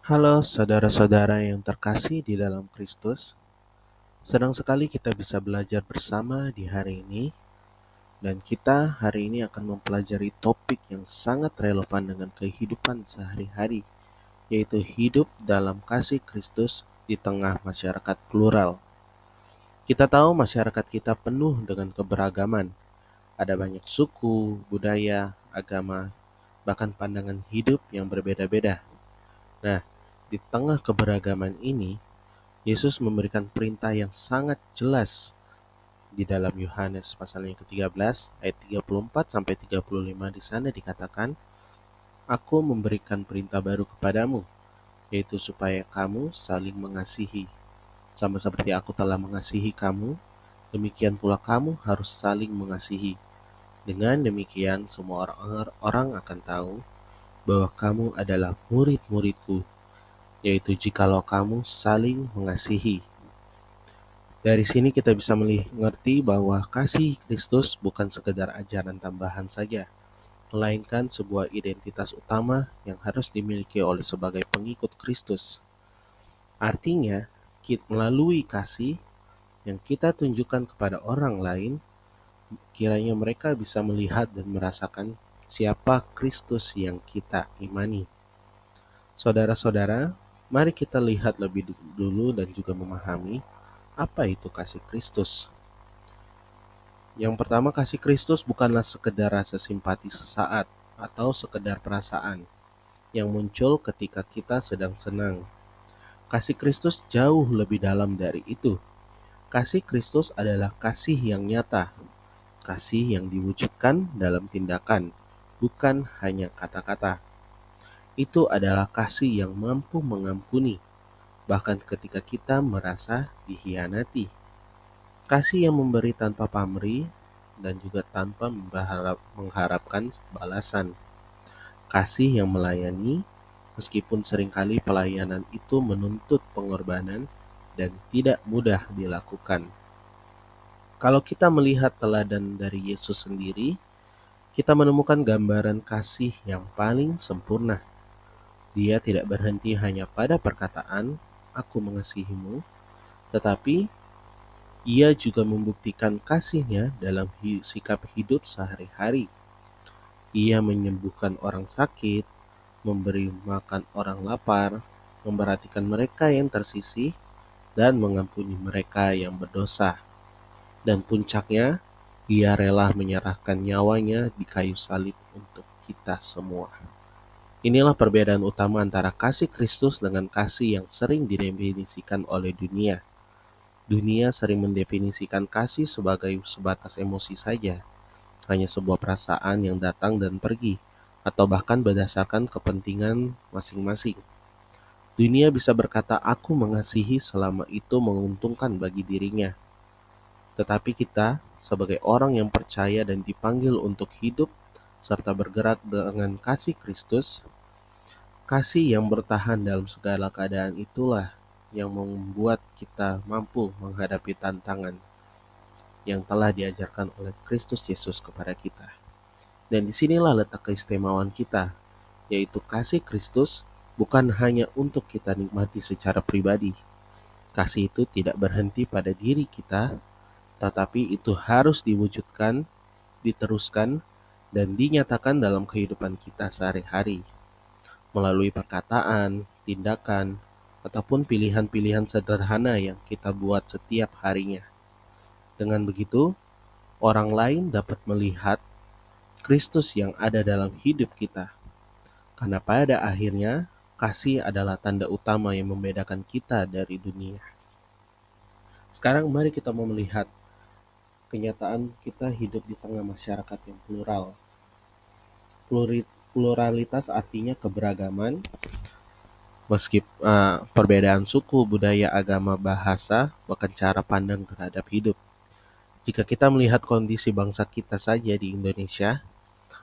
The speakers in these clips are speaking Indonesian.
Halo saudara-saudara yang terkasih di dalam Kristus. Senang sekali kita bisa belajar bersama di hari ini. Dan kita hari ini akan mempelajari topik yang sangat relevan dengan kehidupan sehari-hari, yaitu hidup dalam kasih Kristus di tengah masyarakat plural. Kita tahu masyarakat kita penuh dengan keberagaman. Ada banyak suku, budaya, agama, bahkan pandangan hidup yang berbeda-beda. Nah, di tengah keberagaman ini, Yesus memberikan perintah yang sangat jelas di dalam Yohanes pasal yang ke-13 ayat 34 sampai 35. Di sana dikatakan, "Aku memberikan perintah baru kepadamu, yaitu supaya kamu saling mengasihi. Sama seperti aku telah mengasihi kamu, demikian pula kamu harus saling mengasihi. Dengan demikian semua orang akan tahu bahwa kamu adalah murid-muridku, yaitu jikalau kamu saling mengasihi." Dari sini kita bisa mengerti bahwa kasih Kristus bukan sekedar ajaran tambahan saja, melainkan sebuah identitas utama yang harus dimiliki oleh sebagai pengikut Kristus. Artinya, melalui kasih yang kita tunjukkan kepada orang lain, kiranya mereka bisa melihat dan merasakan siapa Kristus yang kita imani. Saudara-saudara, mari kita lihat lebih dulu dan juga memahami apa itu kasih Kristus. Yang pertama, kasih Kristus bukanlah sekedar rasa simpati sesaat atau sekedar perasaan yang muncul ketika kita sedang senang. Kasih Kristus jauh lebih dalam dari itu. Kasih Kristus adalah kasih yang nyata, kasih yang diwujudkan dalam tindakan, bukan hanya kata-kata. Itu adalah kasih yang mampu mengampuni, bahkan ketika kita merasa dikhianati. Kasih yang memberi tanpa pamrih dan juga tanpa mengharapkan balasan. Kasih yang melayani, meskipun seringkali pelayanan itu menuntut pengorbanan dan tidak mudah dilakukan. Kalau kita melihat teladan dari Yesus sendiri, kita menemukan gambaran kasih yang paling sempurna. Dia tidak berhenti hanya pada perkataan, "Aku mengasihimu," tetapi ia juga membuktikan kasihnya dalam sikap hidup sehari-hari. Ia menyembuhkan orang sakit, memberi makan orang lapar, memperhatikan mereka yang tersisih, dan mengampuni mereka yang berdosa. Dan puncaknya, ia rela menyerahkan nyawanya di kayu salib untuk kita semua. Inilah perbedaan utama antara kasih Kristus dengan kasih yang sering didefinisikan oleh dunia. Dunia sering mendefinisikan kasih sebagai sebatas emosi saja, hanya sebuah perasaan yang datang dan pergi, atau bahkan berdasarkan kepentingan masing-masing. Dunia bisa berkata, "Aku mengasihi," selama itu menguntungkan bagi dirinya. Tetapi kita, sebagai orang yang percaya dan dipanggil untuk hidup serta bergerak dengan kasih Kristus, kasih yang bertahan dalam segala keadaan itulah yang membuat kita mampu menghadapi tantangan yang telah diajarkan oleh Kristus Yesus kepada kita. Dan disinilah letak keistimewaan kita, yaitu kasih Kristus bukan hanya untuk kita nikmati secara pribadi. Kasih itu tidak berhenti pada diri kita, tetapi itu harus diwujudkan, diteruskan, dan dinyatakan dalam kehidupan kita sehari-hari, melalui perkataan, tindakan, ataupun pilihan-pilihan sederhana yang kita buat setiap harinya. Dengan begitu, orang lain dapat melihat Kristus yang ada dalam hidup kita. Karena pada akhirnya, kasih adalah tanda utama yang membedakan kita dari dunia. Sekarang mari kita mau melihat kenyataan kita hidup di tengah masyarakat yang plural. Pluralitas artinya keberagaman, perbedaan suku, budaya, agama, bahasa, bahkan cara pandang terhadap hidup. Jika kita melihat kondisi bangsa kita saja di Indonesia,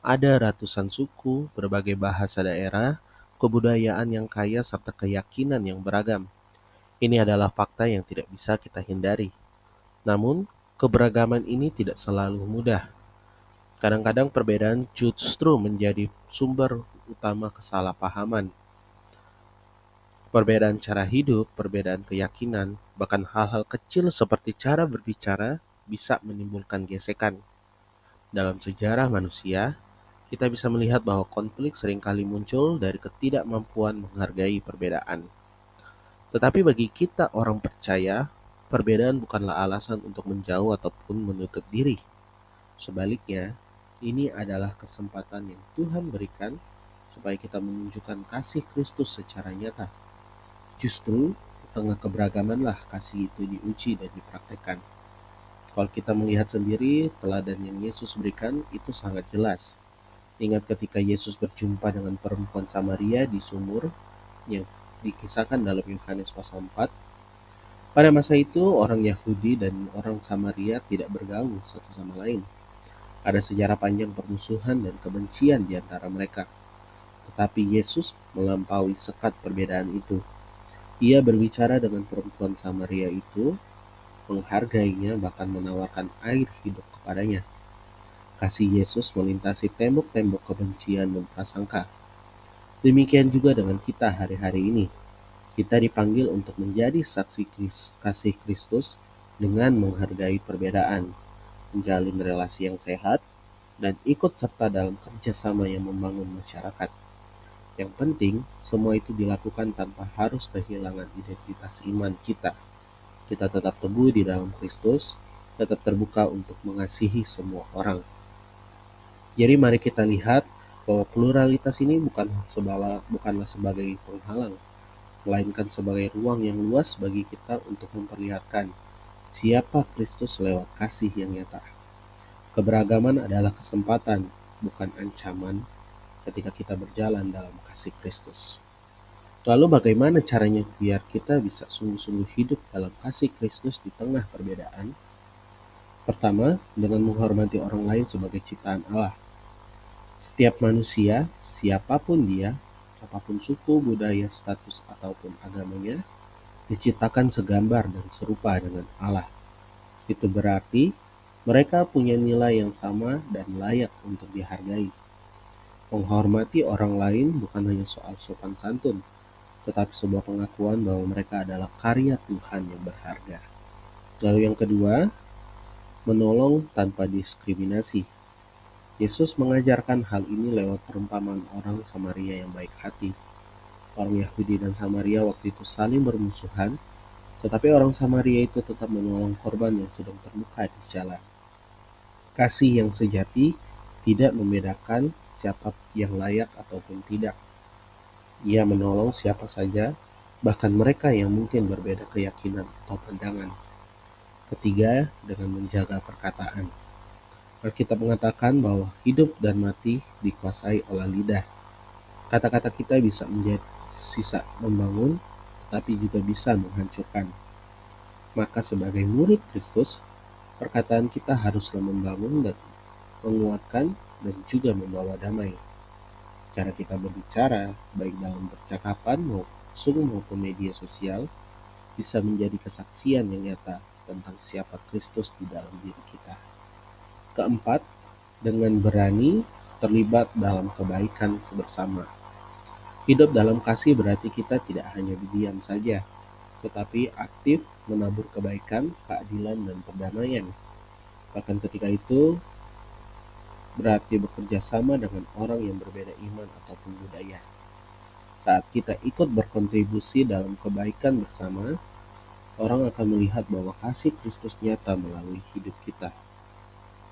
ada ratusan suku, berbagai bahasa daerah, kebudayaan yang kaya, serta keyakinan yang beragam. Ini adalah fakta yang tidak bisa kita hindari. Namun, keberagaman ini tidak selalu mudah. Kadang-kadang perbedaan justru menjadi sumber utama kesalahpahaman. Perbedaan cara hidup, perbedaan keyakinan, bahkan hal-hal kecil seperti cara berbicara bisa menimbulkan gesekan. Dalam sejarah manusia, kita bisa melihat bahwa konflik seringkali muncul dari ketidakmampuan menghargai perbedaan. Tetapi bagi kita orang percaya, perbedaan bukanlah alasan untuk menjauh ataupun menutup diri. Sebaliknya, ini adalah kesempatan yang Tuhan berikan supaya kita menunjukkan kasih Kristus secara nyata. Justru, di tengah keberagamanlah kasih itu diuji dan dipraktekkan. Kalau kita melihat sendiri, teladan yang Yesus berikan itu sangat jelas. Ingat ketika Yesus berjumpa dengan perempuan Samaria di sumur yang dikisahkan dalam Yohanes pasal 4. Pada masa itu, orang Yahudi dan orang Samaria tidak bergaul satu sama lain. Ada sejarah panjang permusuhan dan kebencian di antara mereka. Tetapi Yesus melampaui sekat perbedaan itu. Ia berbicara dengan perempuan Samaria itu, menghargainya bahkan menawarkan air hidup kepadanya. Kasih Yesus melintasi tembok-tembok kebencian dan prasangka. Demikian juga dengan kita hari-hari ini. Kita dipanggil untuk menjadi saksi kasih Kristus dengan menghargai perbedaan, menjalin relasi yang sehat, dan ikut serta dalam kerjasama yang membangun masyarakat. Yang penting, semua itu dilakukan tanpa harus kehilangan identitas iman kita. Kita tetap teguh di dalam Kristus, tetap terbuka untuk mengasihi semua orang. Jadi mari kita lihat bahwa pluralitas ini bukanlah sebagai penghalang, melainkan sebagai ruang yang luas bagi kita untuk memperlihatkan siapa Kristus lewat kasih yang nyata. Keberagaman adalah kesempatan, bukan ancaman ketika kita berjalan dalam kasih Kristus. Lalu bagaimana caranya biar kita bisa sungguh-sungguh hidup dalam kasih Kristus di tengah perbedaan? Pertama, dengan menghormati orang lain sebagai ciptaan Allah. Setiap manusia, siapapun dia, apapun suku, budaya, status, ataupun agamanya, diciptakan segambar dan serupa dengan Allah. Itu berarti mereka punya nilai yang sama dan layak untuk dihargai. Menghormati orang lain bukan hanya soal sopan santun, tetapi sebuah pengakuan bahwa mereka adalah karya Tuhan yang berharga. Lalu yang kedua, menolong tanpa diskriminasi. Yesus mengajarkan hal ini lewat perumpamaan orang Samaria yang baik hati. Orang Yahudi dan Samaria waktu itu saling bermusuhan, tetapi orang Samaria itu tetap menolong korban yang sedang terluka di jalan. Kasih yang sejati tidak membedakan siapa yang layak ataupun tidak. Ia menolong siapa saja, bahkan mereka yang mungkin berbeda keyakinan atau pandangan. Ketiga, dengan menjaga perkataan. Alkitab mengatakan bahwa hidup dan mati dikuasai oleh lidah. Kata-kata kita bisa membangun, tetapi juga bisa menghancurkan. Maka sebagai murid Kristus, perkataan kita haruslah membangun dan menguatkan dan juga membawa damai. Cara kita berbicara, baik dalam percakapan maupun media sosial, bisa menjadi kesaksian yang nyata tentang siapa Kristus di dalam diri kita. Keempat, dengan berani terlibat dalam kebaikan bersama. Hidup dalam kasih berarti kita tidak hanya diam saja, tetapi aktif menabur kebaikan, keadilan, dan perdamaian. Bahkan ketika itu berarti bekerja sama dengan orang yang berbeda iman ataupun budaya. Saat kita ikut berkontribusi dalam kebaikan bersama, orang akan melihat bahwa kasih Kristus nyata melalui hidup kita.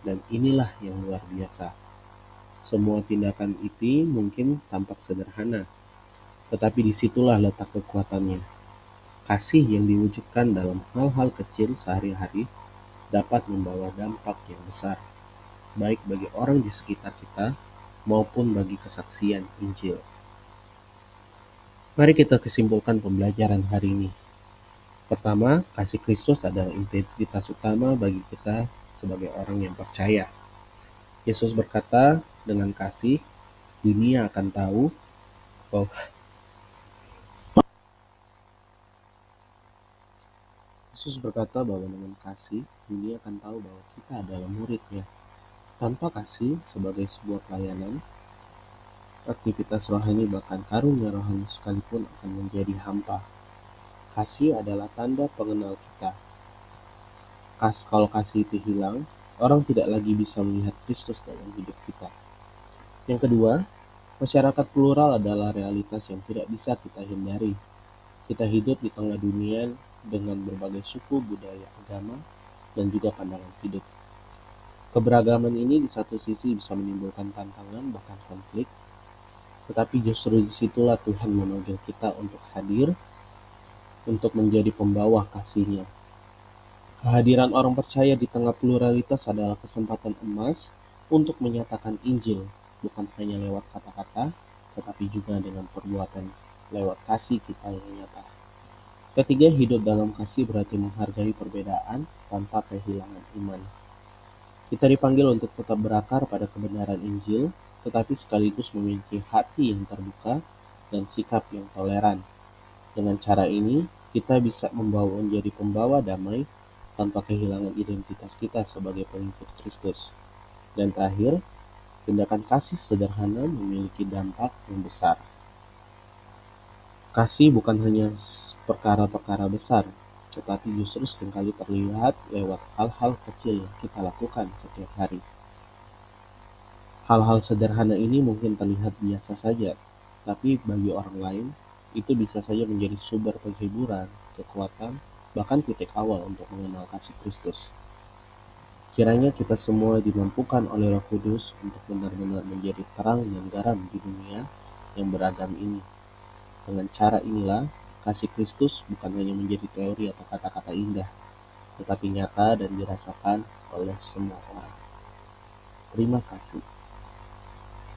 Dan inilah yang luar biasa. Semua tindakan itu mungkin tampak sederhana, tetapi disitulah letak kekuatannya. Kasih yang diwujudkan dalam hal-hal kecil sehari-hari dapat membawa dampak yang besar, baik bagi orang di sekitar kita maupun bagi kesaksian Injil. Mari kita kesimpulkan pembelajaran hari ini. Pertama, kasih Kristus adalah identitas utama bagi kita sebagai orang yang percaya. Yesus berkata, dengan kasih, dunia akan tahu bahwa dengan kasih, dunia akan tahu bahwa kita adalah murid-Nya. Tanpa kasih sebagai sebuah pelayanan, aktivitas rohani bahkan karunia rohani sekalipun akan menjadi hampa. Kasih adalah tanda pengenal kita. Kalau kasih itu hilang, orang tidak lagi bisa melihat Kristus dalam hidup kita. Yang kedua, masyarakat plural adalah realitas yang tidak bisa kita hindari. Kita hidup di tengah dunia dengan berbagai suku, budaya, agama, dan juga pandangan hidup. Keberagaman ini di satu sisi bisa menimbulkan tantangan bahkan konflik, tetapi justru disitulah Tuhan memanggil kita untuk hadir, untuk menjadi pembawa kasih-Nya. Kehadiran orang percaya di tengah pluralitas adalah kesempatan emas untuk menyatakan Injil, bukan hanya lewat kata-kata, tetapi juga dengan perbuatan lewat kasih kita yang nyata. Ketiga, hidup dalam kasih berarti menghargai perbedaan tanpa kehilangan iman. Kita dipanggil untuk tetap berakar pada kebenaran Injil, tetapi sekaligus memiliki hati yang terbuka dan sikap yang toleran. Dengan cara ini, kita bisa menjadi pembawa damai tanpa kehilangan identitas kita sebagai pengikut Kristus. Dan terakhir, tindakan kasih sederhana memiliki dampak yang besar. Kasih bukan hanya perkara-perkara besar, tetapi justru seringkali terlihat lewat hal-hal kecil yang kita lakukan setiap hari. Hal-hal sederhana ini mungkin terlihat biasa saja, tapi bagi orang lain, itu bisa saja menjadi sumber penghiburan, kekuatan, bahkan titik awal untuk mengenal kasih Kristus. Kiranya kita semua dimampukan oleh Roh Kudus untuk benar-benar menjadi terang dan garam di dunia yang beragam ini. Dengan cara inilah, kasih Kristus bukan hanya menjadi teori atau kata-kata indah, tetapi nyata dan dirasakan oleh semua orang. Terima kasih.